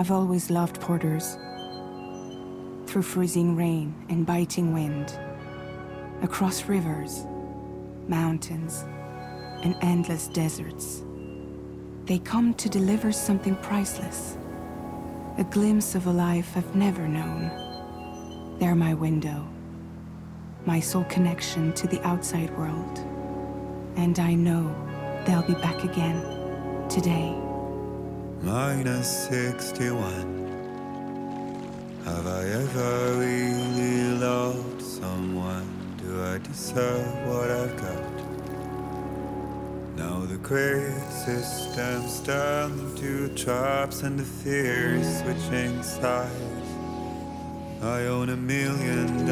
I've always loved porters. Through freezing rain and biting wind, across rivers, mountains, and endless deserts, they come to deliver something priceless, a glimpse of a life I've never known. They're my window, my sole connection to the outside world. And I know they'll be back again, today. -61. Have I ever really loved someone? Do I deserve what I've got? Now the great system's turned into traps and the fear is switching sides. I own $1 million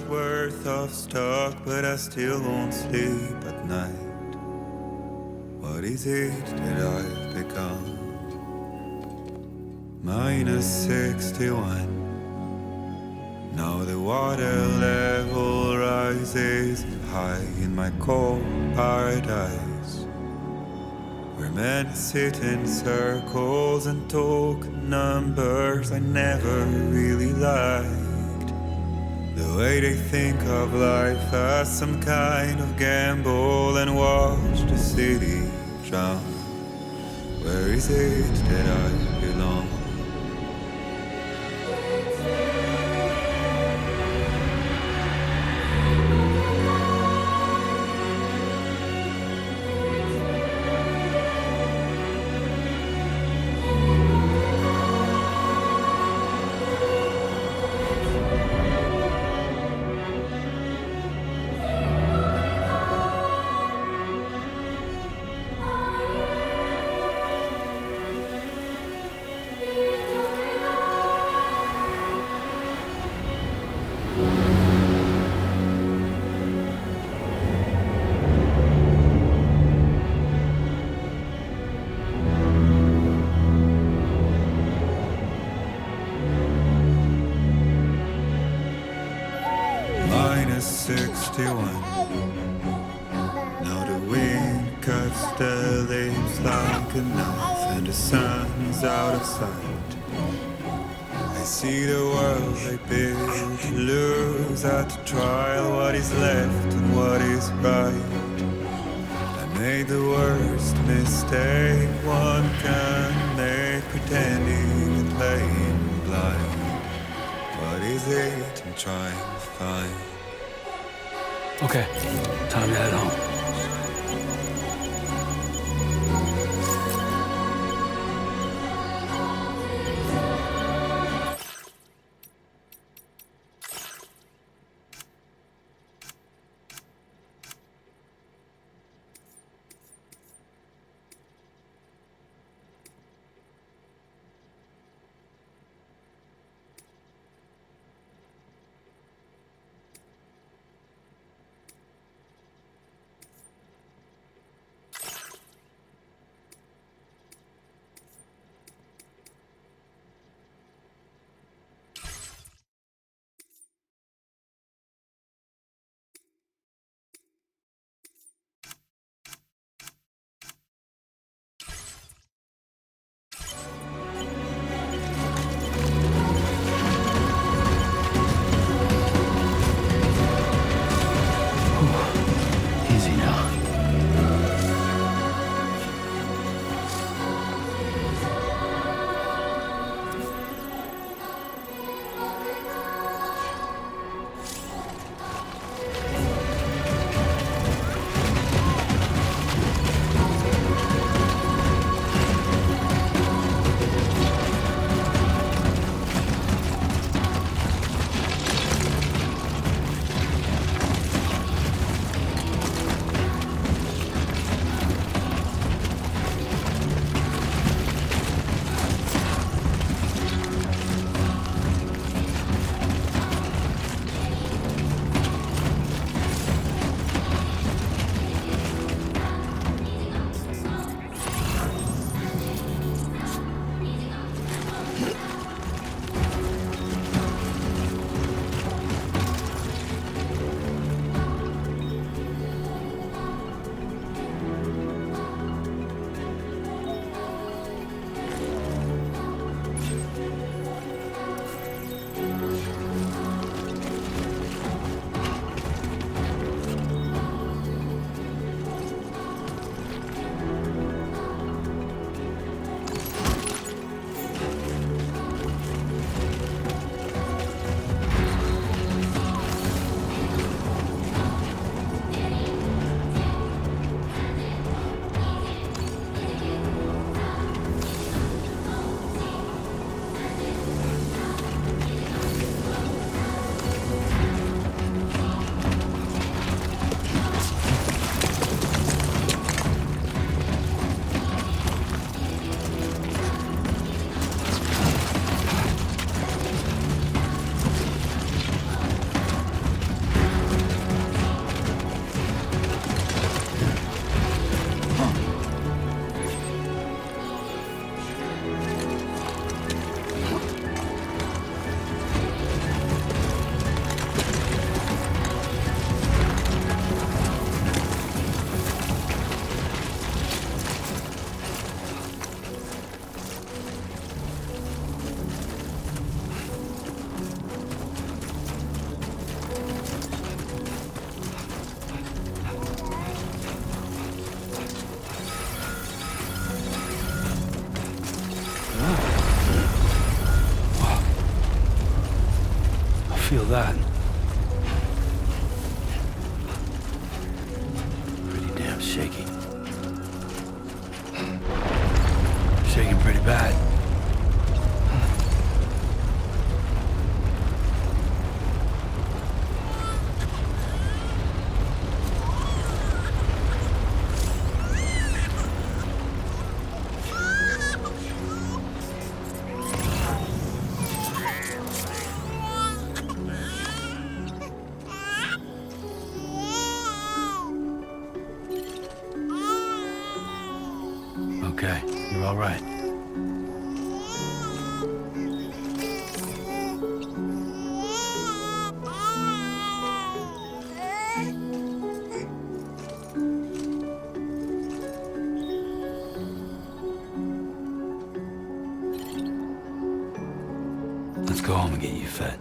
worth of stock, but I still won't sleep at night. What is it that I've become? -61. Now the water level rises high in my cold paradise, where men sit in circles and talk numbers I never really liked. The way they think of life as some kind of gamble and watch the city drown. Where is it that I belong? -61. Now the wind cuts the leaves like a knife and the sun's out of sight. I see the world I built to lose at the trial, what is left and what is right. I made the worst mistake one can make, pretending and playing blind. What is it I'm trying to find? Okay, time to head home. feel that? Pretty damn shaky. Shaking pretty bad. Okay, you're all right. Let's go home and get you fed.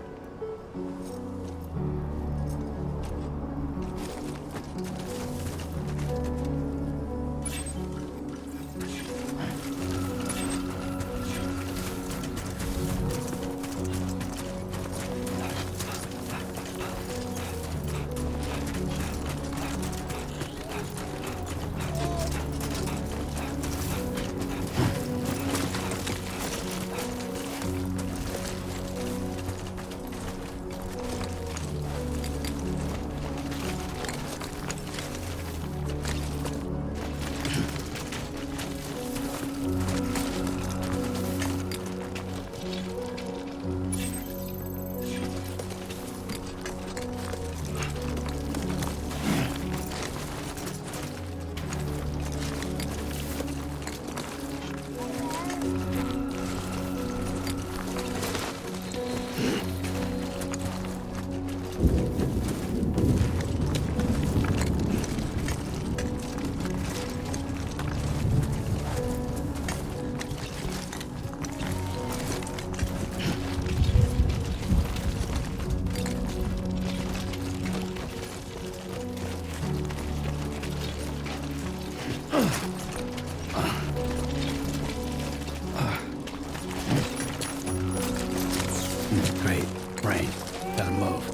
Great. Rain. Gotta move.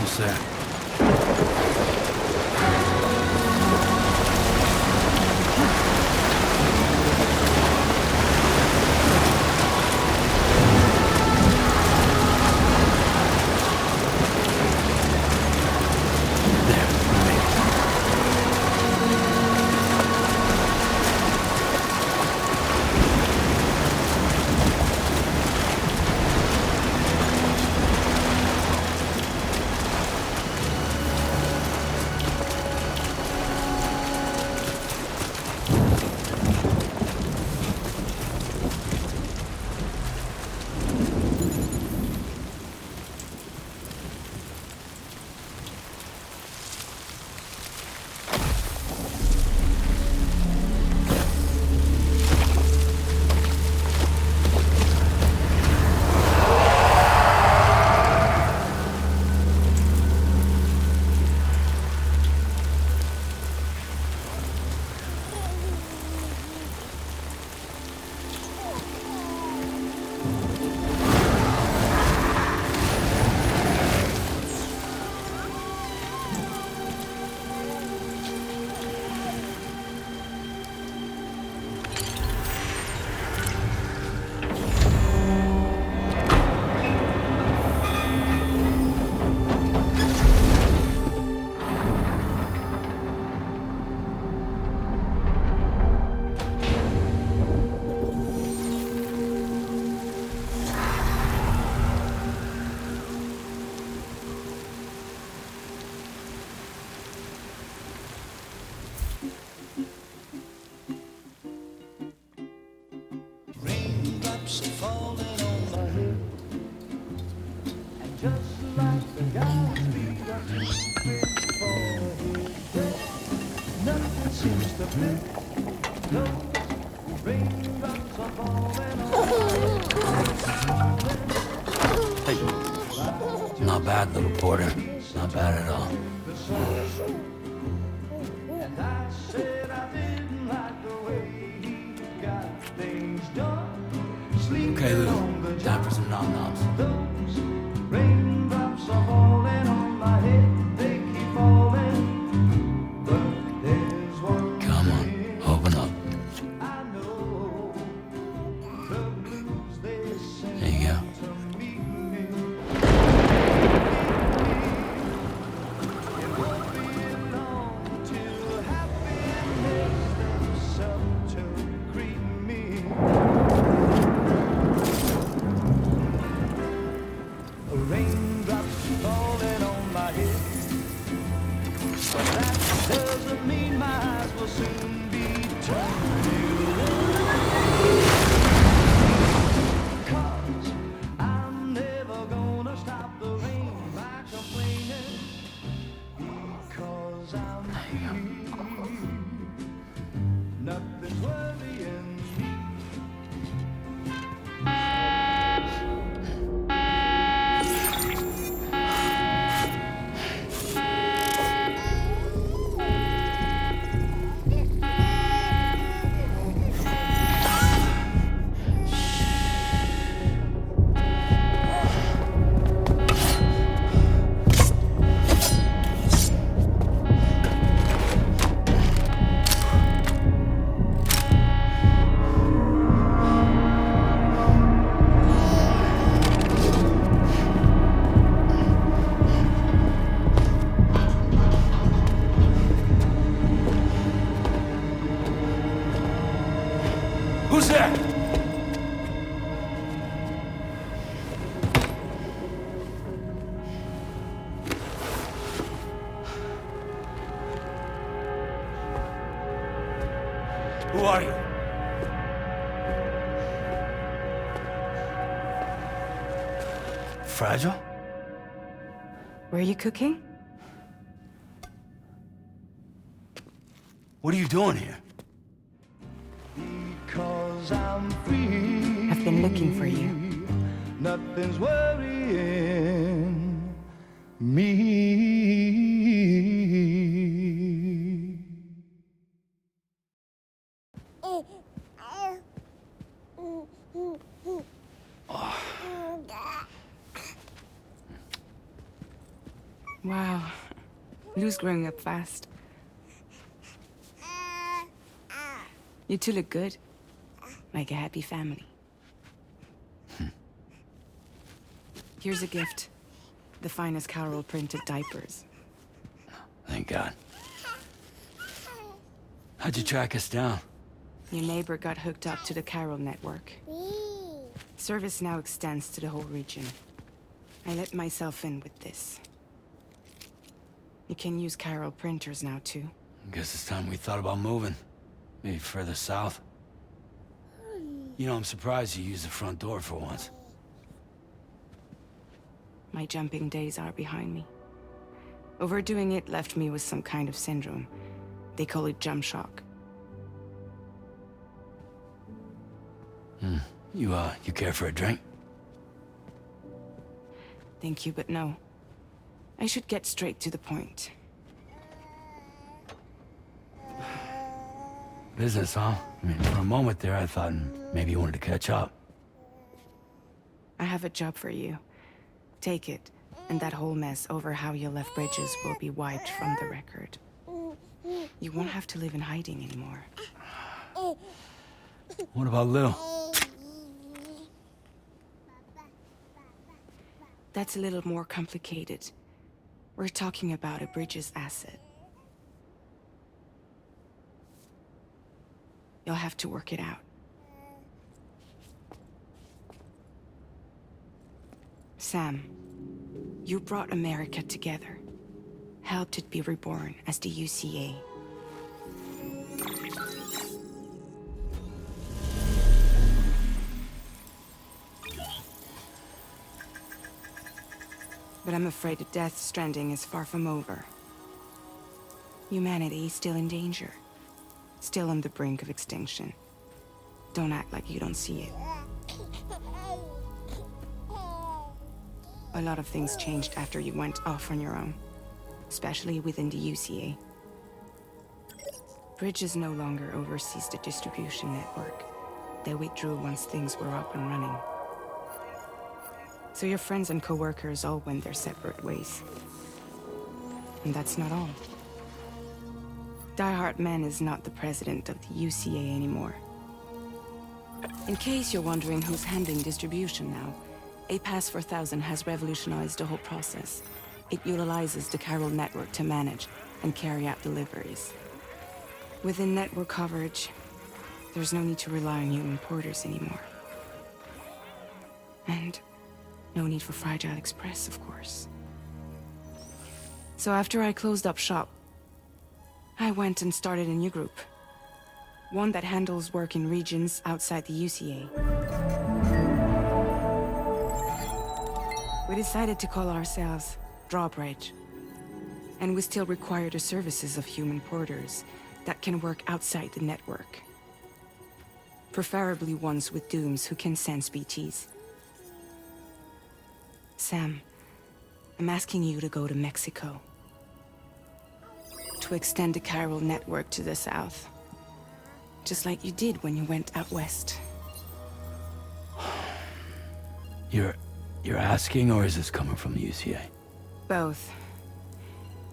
Almost there. Hey. Not bad, little porter. Not bad at all. Okay, Lou. Time for some nom-noms. Come on, open up. There you go. Who's there? Who are you? Fragile? Were you cooking? What are you doing here? Because I'm free. I've been looking for you. Nothing's worrying me. Wow. Lou's growing up fast. You two look good. Like a happy family. Here's a gift. The finest Carol printed diapers. Thank God. How'd you track us down? Your neighbor got hooked up to the Carol network. Service now extends to the whole region. I let myself in with this. You can use Carol printers now, too. Guess it's time we thought about moving. Maybe further south. You know, I'm surprised you used the front door for once. My jumping days are behind me. Overdoing it left me with some kind of syndrome. They call it jump shock. You care for a drink? Thank you, but no. I should get straight to the point. Business, huh? I mean, for a moment there, I thought maybe you wanted to catch up. I have a job for you. Take it, and that whole mess over how you left Bridges will be wiped from the record. You won't have to live in hiding anymore. What about Lil? That's a little more complicated. We're talking about a Bridges asset. You'll have to work it out. Sam, you brought America together. Helped it be reborn as the UCA. But I'm afraid that Death Stranding is far from over. Humanity is still in danger. Still on the brink of extinction. Don't act like you don't see it. A lot of things changed after you went off on your own. Especially within the UCA. Bridges no longer oversees the distribution network. They withdrew once things were up and running. So your friends and co-workers all went their separate ways. And that's not all. Die Hard Man is not the president of the UCA anymore. In case you're wondering who's handling distribution now, A Pass 4000 has revolutionized the whole process. It utilizes the Carol network to manage and carry out deliveries. Within network coverage, there's no need to rely on human porters anymore. And no need for Fragile Express, of course. So after I closed up shop, I went and started a new group. One that handles work in regions outside the UCA. We decided to call ourselves Drawbridge. And we still require the services of human porters that can work outside the network. Preferably ones with dooms who can sense BTs. Sam, I'm asking you to go to Mexico. To extend the Carol network to the south. Just like you did when you went out west. You're asking, or is this coming from the UCA? Both.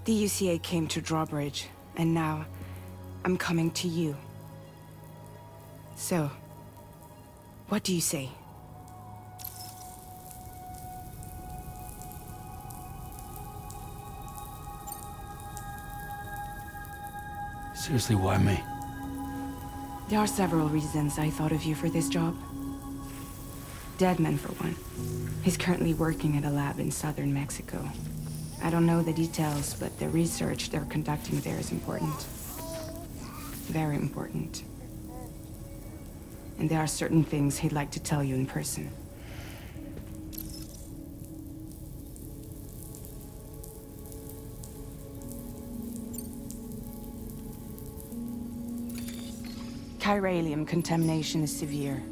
The UCA came to Drawbridge, and now I'm coming to you. So, what do you say? Seriously, why me? There are several reasons I thought of you for this job. Deadman, for one. He's currently working at a lab in southern Mexico. I don't know the details, but the research they're conducting there is important. Very important. And there are certain things he'd like to tell you in person. Chiralium contamination is severe.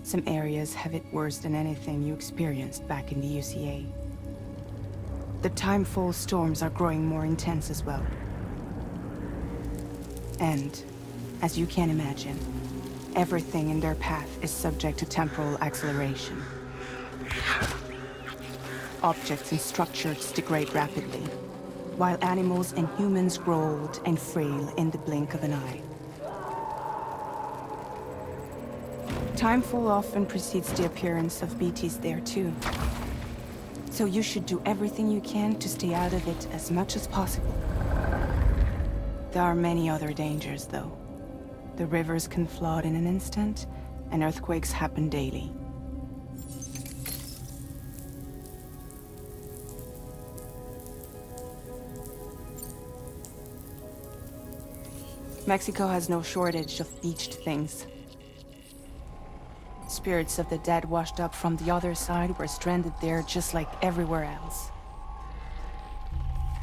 Some areas have it worse than anything you experienced back in the UCA. The timefall storms are growing more intense as well. And, as you can imagine, everything in their path is subject to temporal acceleration. Objects and structures degrade rapidly, while animals and humans grow old and frail in the blink of an eye. Timefall often precedes the appearance of BTs there too. So you should do everything you can to stay out of it as much as possible. There are many other dangers, though. The rivers can flood in an instant, and earthquakes happen daily. Mexico has no shortage of beached things. Spirits of the dead washed up from the other side were stranded there just like everywhere else.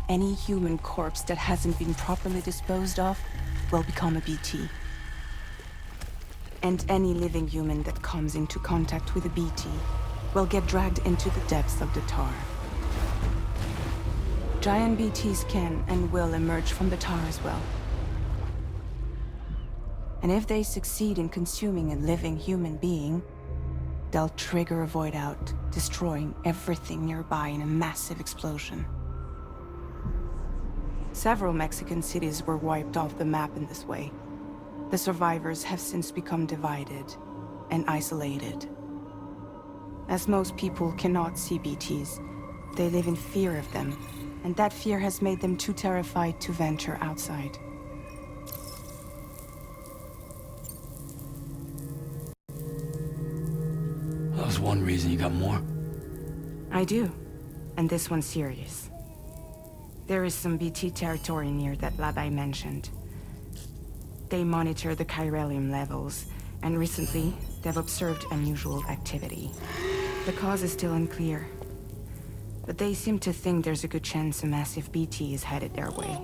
Any human corpse that hasn't been properly disposed of will become a BT. And any living human that comes into contact with a BT will get dragged into the depths of the tar. Giant BTs can and will emerge from the tar as well. And if they succeed in consuming a living human being, they'll trigger a void out, destroying everything nearby in a massive explosion. Several Mexican cities were wiped off the map in this way. The survivors have since become divided and isolated. As most people cannot see BTs, they live in fear of them, and that fear has made them too terrified to venture outside. That was one reason. You got more? I do, and this one's serious. There is some BT territory near that lab I mentioned. They monitor the chiralium levels, and recently, they've observed unusual activity. The cause is still unclear, but they seem to think there's a good chance a massive BT is headed their way.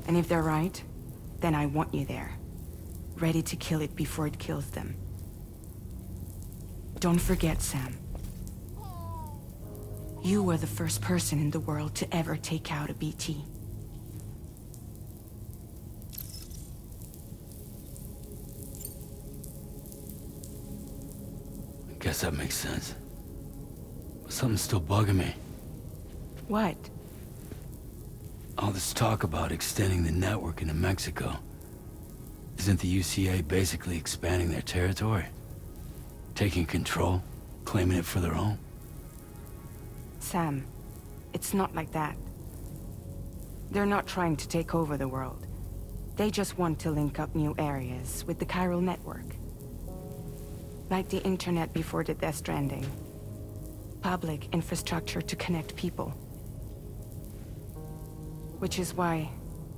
And if they're right, then I want you there, ready to kill it before it kills them. Don't forget, Sam. You were the first person in the world to ever take out a BT. I guess that makes sense. But something's still bugging me. What? All this talk about extending the network into Mexico. Isn't the UCA basically expanding their territory? Taking control, claiming it for their own? Sam, it's not like that. They're not trying to take over the world. They just want to link up new areas with the chiral network. Like the internet before the Death Stranding. Public infrastructure to connect people. Which is why,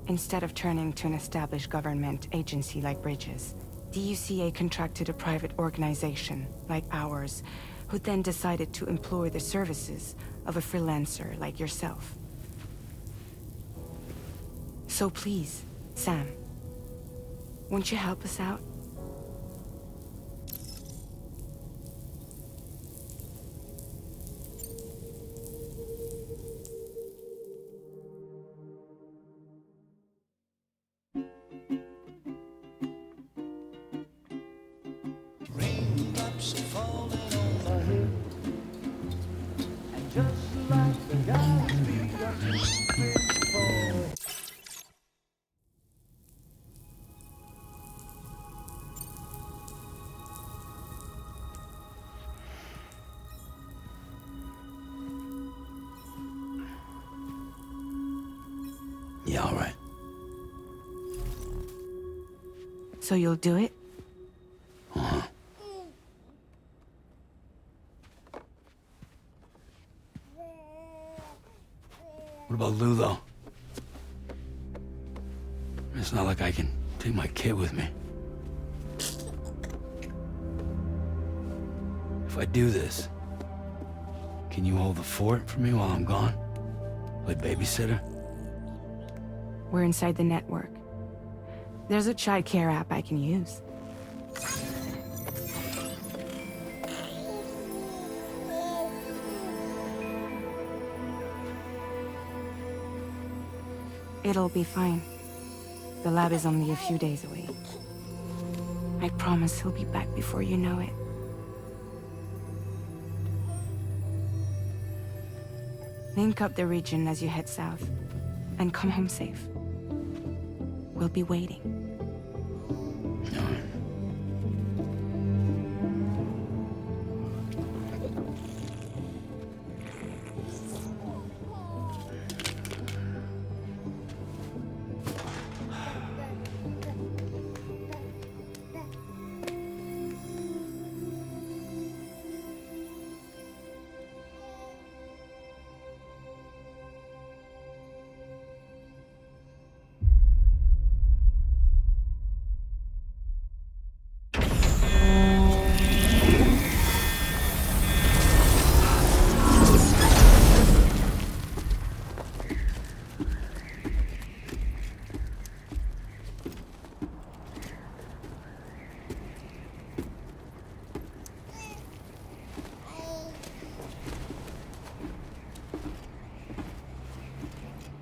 instead of turning to an established government agency like Bridges, the UCA contracted a private organization, like ours, who then decided to employ the services of a freelancer like yourself. So please, Sam, won't you help us out? Raindrops are falling on my head, and just like the God's feet are sleeping for. Yeah, all right. So you'll do it? Uh-huh. What about Lou, though? It's not like I can take my kid with me. If I do this, can you hold the fort for me while I'm gone? Play babysitter? We're inside the network. There's a child care app I can use. It'll be fine. The lab is only a few days away. I promise he'll be back before you know it. Link up the region as you head south, and come home safe. We'll be waiting.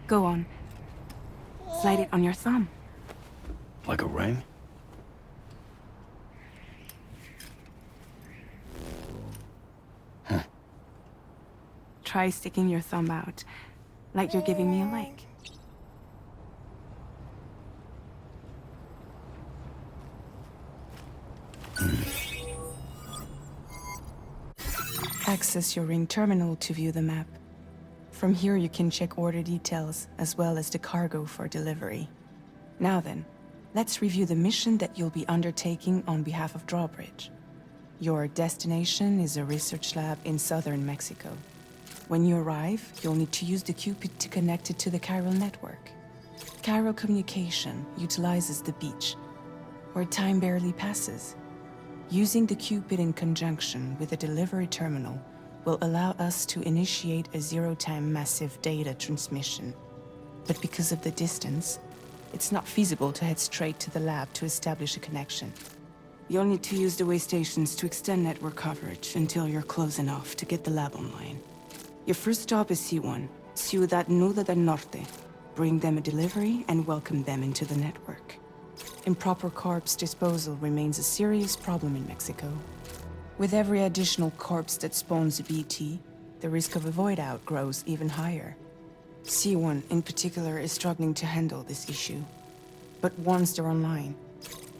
Go on. Slide it on your thumb. Like a ring? Try sticking your thumb out, like you're giving me a like. Access your ring terminal to view the map. From here you can check order details, as well as the cargo for delivery. Now then, let's review the mission that you'll be undertaking on behalf of Drawbridge. Your destination is a research lab in southern Mexico. When you arrive, you'll need to use the Cupid to connect it to the chiral network. Chiral communication utilizes the beach, where time barely passes. Using the Cupid in conjunction with a delivery terminal will allow us to initiate a zero-time massive data transmission. But because of the distance, it's not feasible to head straight to the lab to establish a connection. You'll need to use the way stations to extend network coverage until you're close enough to get the lab online. Your first stop is C1, Ciudad Nuda del Norte. Bring them a delivery and welcome them into the network. Improper corpse disposal remains a serious problem in Mexico. With every additional corpse that spawns a BT, the risk of a void out grows even higher. C1 in particular is struggling to handle this issue. But once they're online,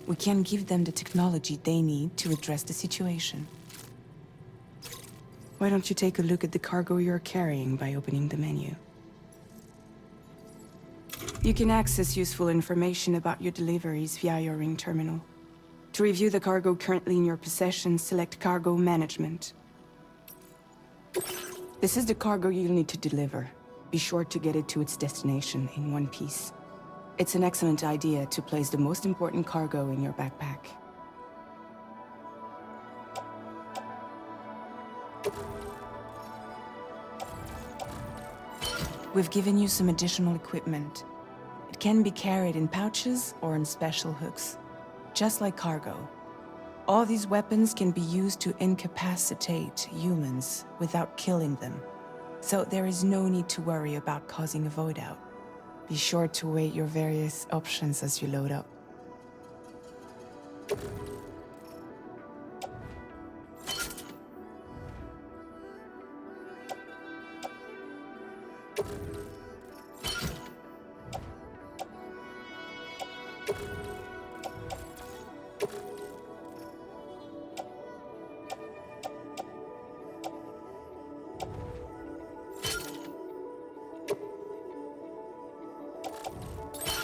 we can give them the technology they need to address the situation. Why don't you take a look at the cargo you're carrying by opening the menu? You can access useful information about your deliveries via your ring terminal. To review the cargo currently in your possession, select Cargo Management. This is the cargo you'll need to deliver. Be sure to get it to its destination in one piece. It's an excellent idea to place the most important cargo in your backpack. We've given you some additional equipment. It can be carried in pouches or in special hooks, just like cargo. All these weapons can be used to incapacitate humans without killing them, so there is no need to worry about causing a void out. Be sure to weigh your various options as you load up.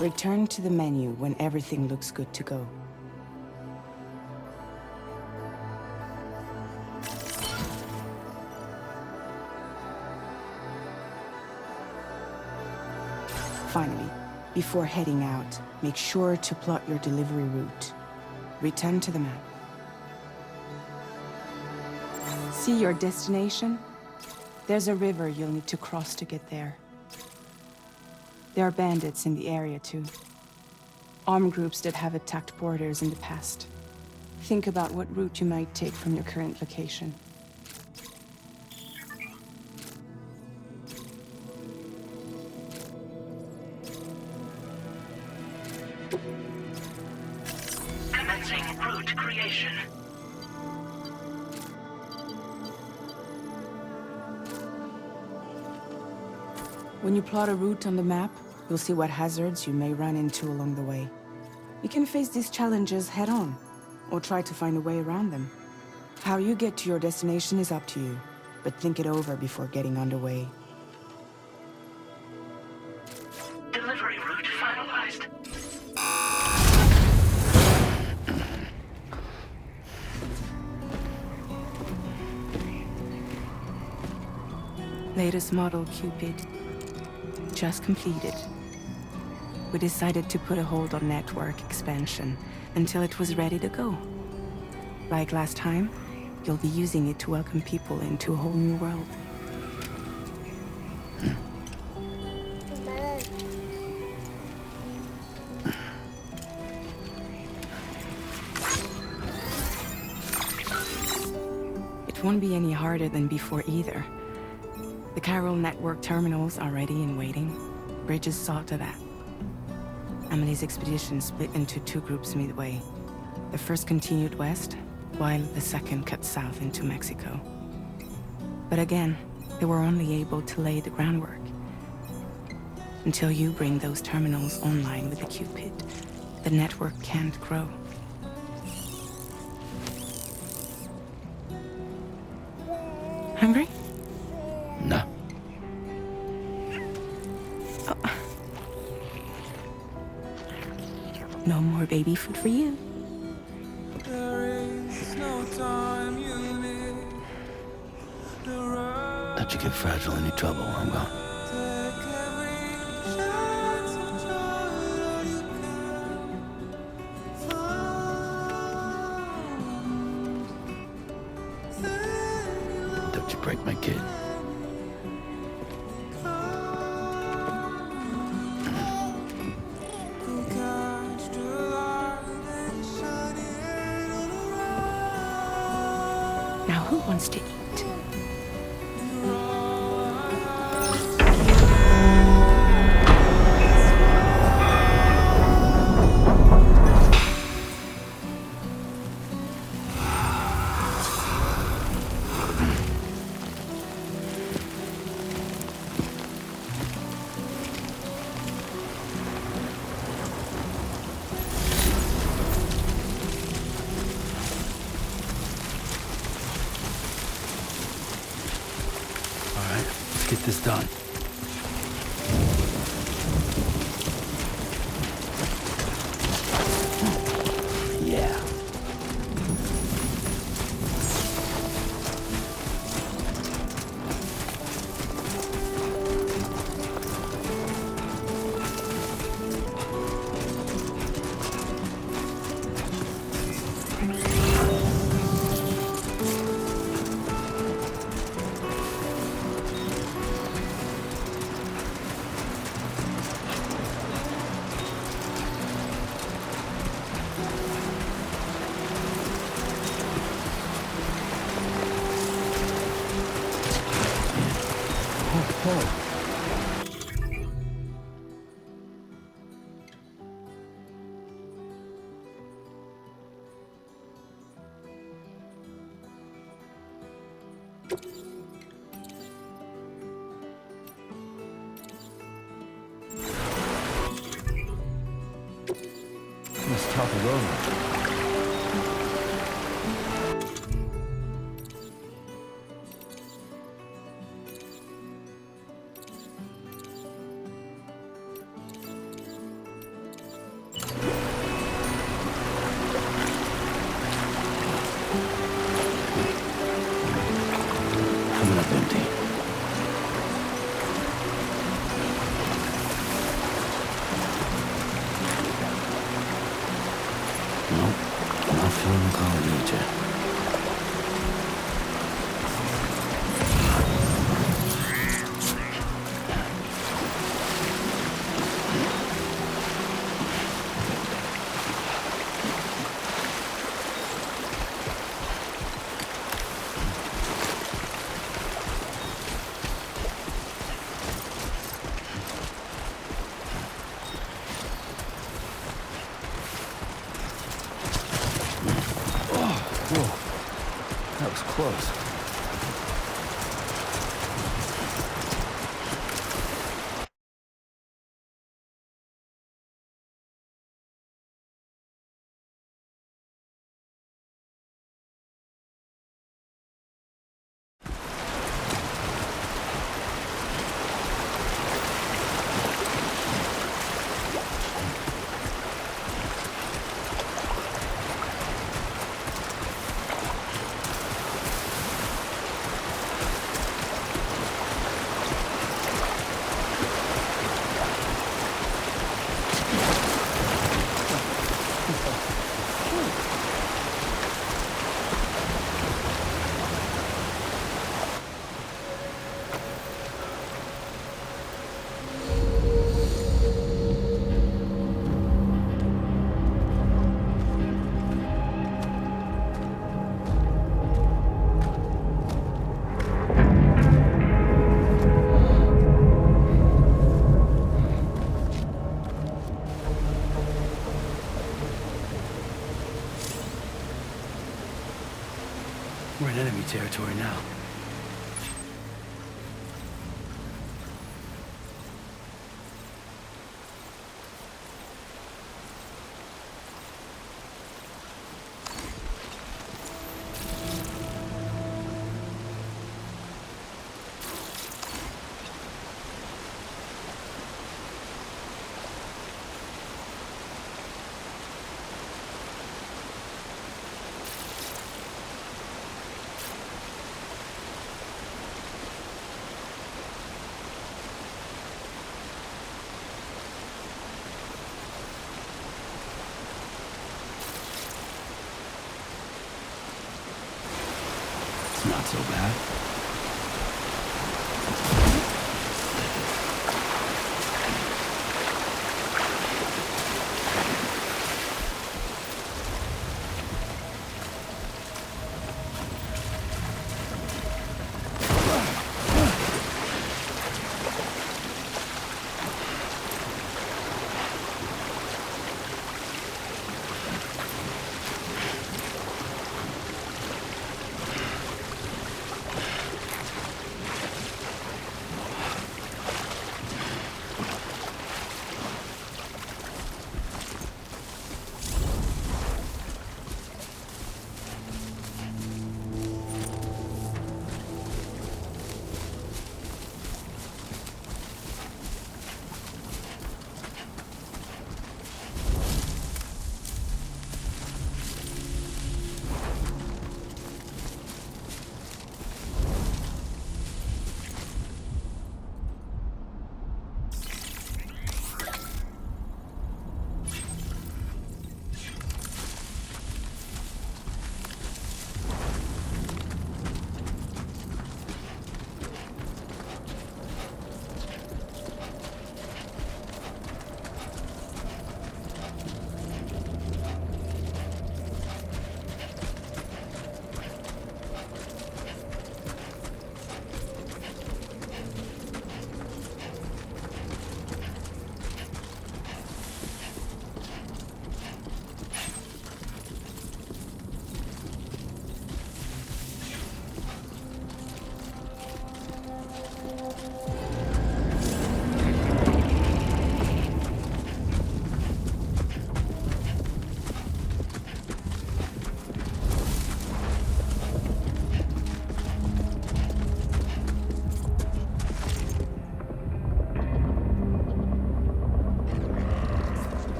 Return to the menu when everything looks good to go. Finally, before heading out, make sure to plot your delivery route. Return to the map. See your destination? There's a river you'll need to cross to get there. There are bandits in the area too. Armed groups that have attacked borders in the past. Think about what route you might take from your current location. Commencing route creation. When you plot a route on the map, you'll see what hazards you may run into along the way. You can face these challenges head-on, or try to find a way around them. How you get to your destination is up to you, but think it over before getting underway. Delivery route finalized. Latest model Cupid. Just completed. We decided to put a hold on network expansion until it was ready to go. Like last time, you'll be using it to welcome people into a whole new world. It won't be any harder than before either. The Carol network terminals are ready and waiting. Bridges saw to that. Emily's expedition split into two groups midway. The first continued west, while the second cut south into Mexico. But again, they were only able to lay the groundwork. Until you bring those terminals online with the Cupid, the network can't grow. Hungry? No. No more baby food for you. Let you get fragile any trouble, I'm gone. Don't you break my kid. Now who wants to eat? Get this done. Yeah. Must topple over. Coming up empty. Nope, not feeling the call I need you. Whoa, that was close. enemy territory now. Not so bad.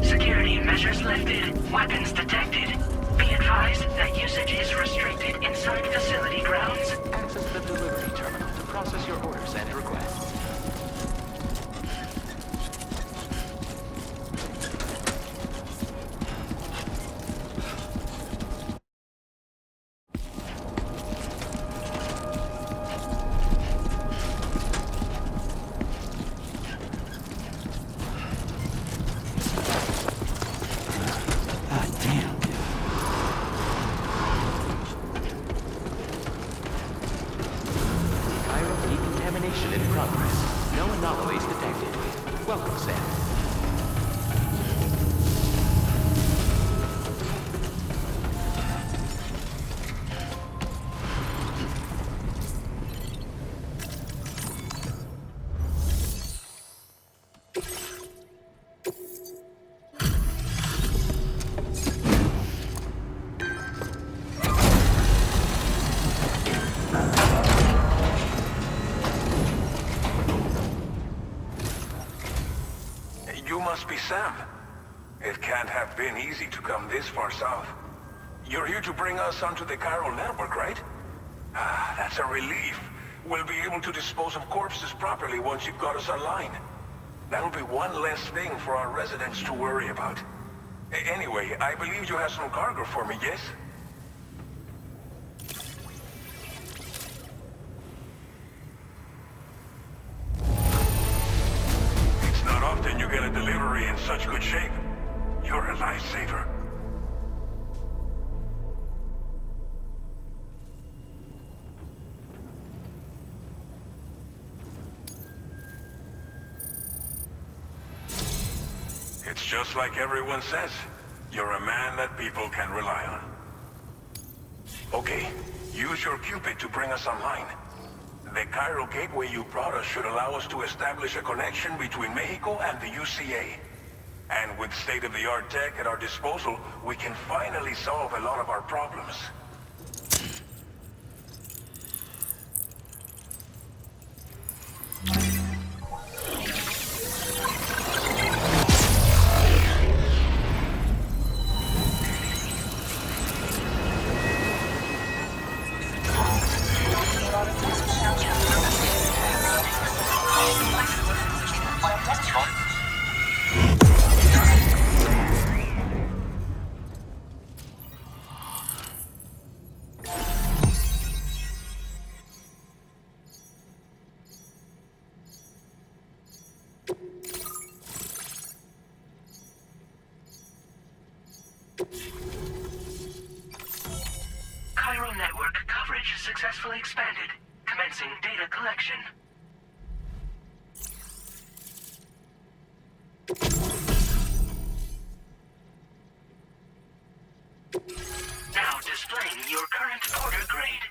Security measures lifted. Weapons detected. Be advised that usage is restricted inside facility grounds. Access the delivery terminal to process your orders and requests. Decontamination in progress. No anomalies detected. Welcome, Sam. You must be Sam. It can't have been easy to come this far south. You're here to bring us onto the chiral network, right? Ah, that's a relief. We'll be able to dispose of corpses properly once you've got us online. That'll be one less thing for our residents to worry about. Anyway, I believe you have some cargo for me, yes? It's not often you get a delivery in such good shape. You're a lifesaver. It's just like everyone says. You're a man that people can rely on. Okay, use your Cupid to bring us online. The chiral gateway you brought us should allow us to establish a connection between Mexico and the UCA. And with state-of-the-art tech at our disposal, we can finally solve a lot of our problems. Chiral network coverage successfully expanded. Commencing data collection. Now displaying your current order grade.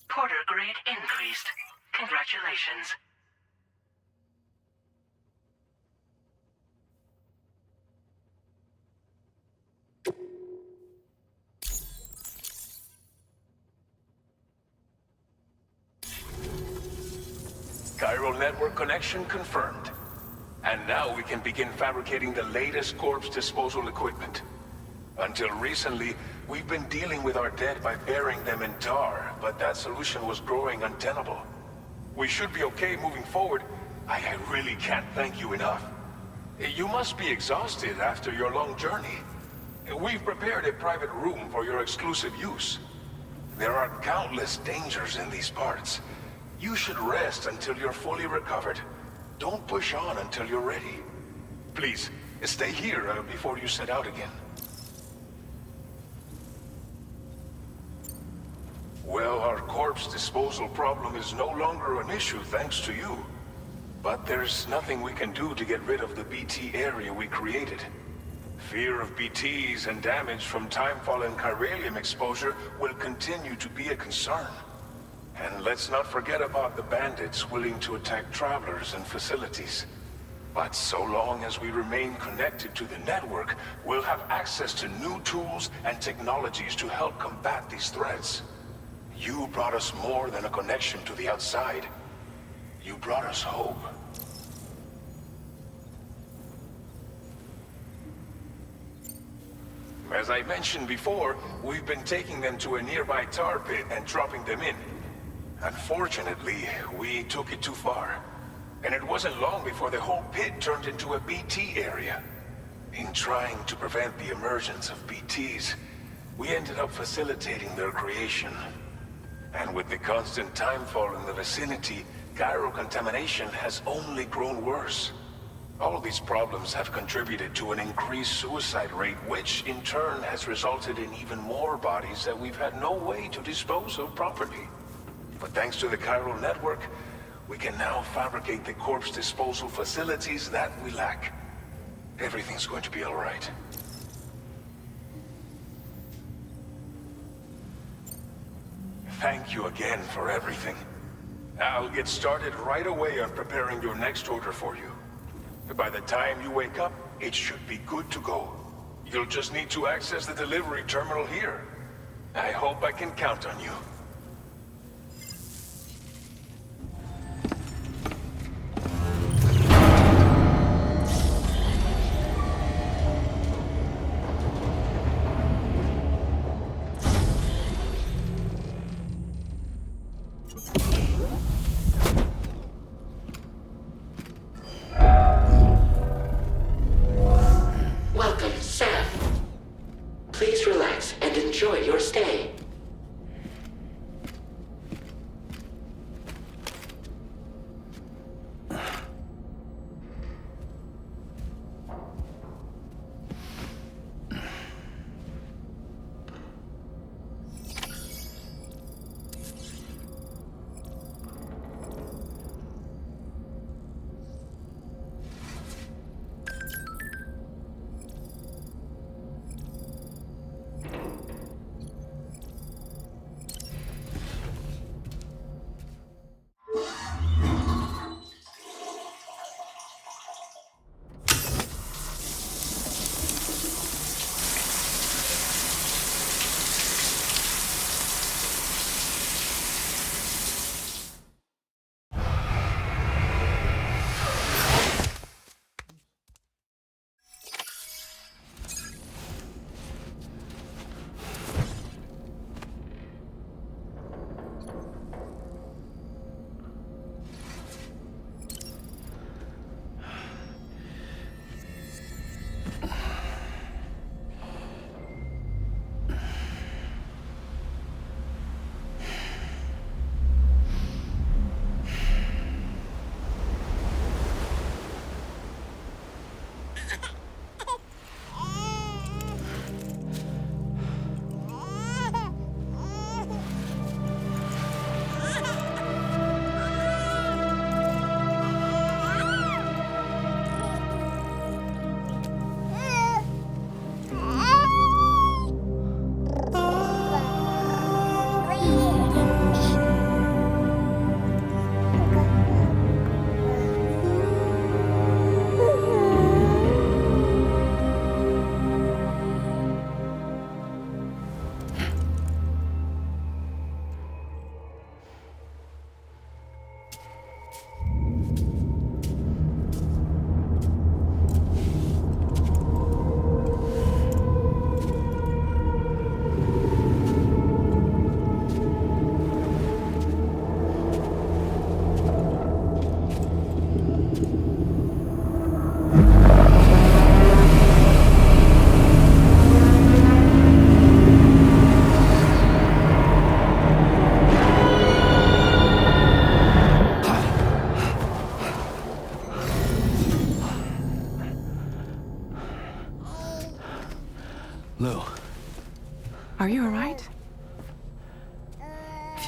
Porter grade increased. Congratulations. Chiral network connection confirmed. And now we can begin fabricating the latest corpse disposal equipment. Until recently, we've been dealing with our dead by burying them in tar, but that solution was growing untenable. We should be okay moving forward. I really can't thank you enough. You must be exhausted after your long journey. We've prepared a private room for your exclusive use. There are countless dangers in these parts. You should rest until you're fully recovered. Don't push on until you're ready. Please, stay here before you set out again. Well, our corpse disposal problem is no longer an issue thanks to you. But there's nothing we can do to get rid of the BT area we created. Fear of BTs and damage from timefall and chiralium exposure will continue to be a concern. And let's not forget about the bandits willing to attack travelers and facilities. But so long as we remain connected to the network, we'll have access to new tools and technologies to help combat these threats. You brought us more than a connection to the outside. You brought us hope. As I mentioned before, we've been taking them to a nearby tar pit and dropping them in. Unfortunately, we took it too far. And it wasn't long before the whole pit turned into a BT area. In trying to prevent the emergence of BTs, we ended up facilitating their creation. And with the constant timefall in the vicinity, gyro contamination has only grown worse. All of these problems have contributed to an increased suicide rate, which in turn has resulted in even more bodies that we've had no way to dispose of properly. But thanks to the chiral network, we can now fabricate the corpse disposal facilities that we lack. Everything's going to be all right. Thank you again for everything. I'll get started right away on preparing your next order for you. By the time you wake up, it should be good to go. You'll just need to access the delivery terminal here. I hope I can count on you. Welcome, Seth. Please relax and enjoy your stay.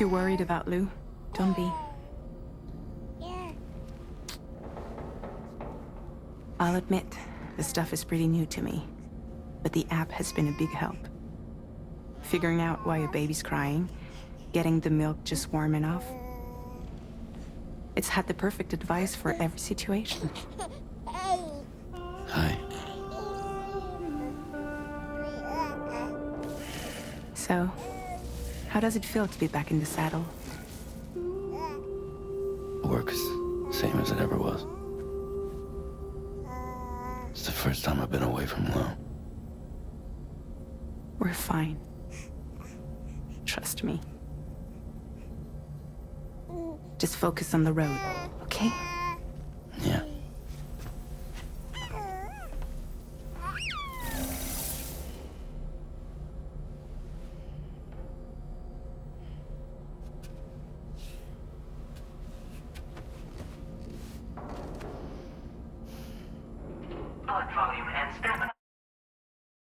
you're worried about Lou, don't be. I'll admit, the stuff is pretty new to me, but the app has been a big help. Figuring out why a baby's crying, getting the milk just warm enough. It's had the perfect advice for every situation. Hi. So, how does it feel to be back in the saddle? Works same as it ever was. It's the first time I've been away from Lou. We're fine. Trust me. Just focus on the road, okay?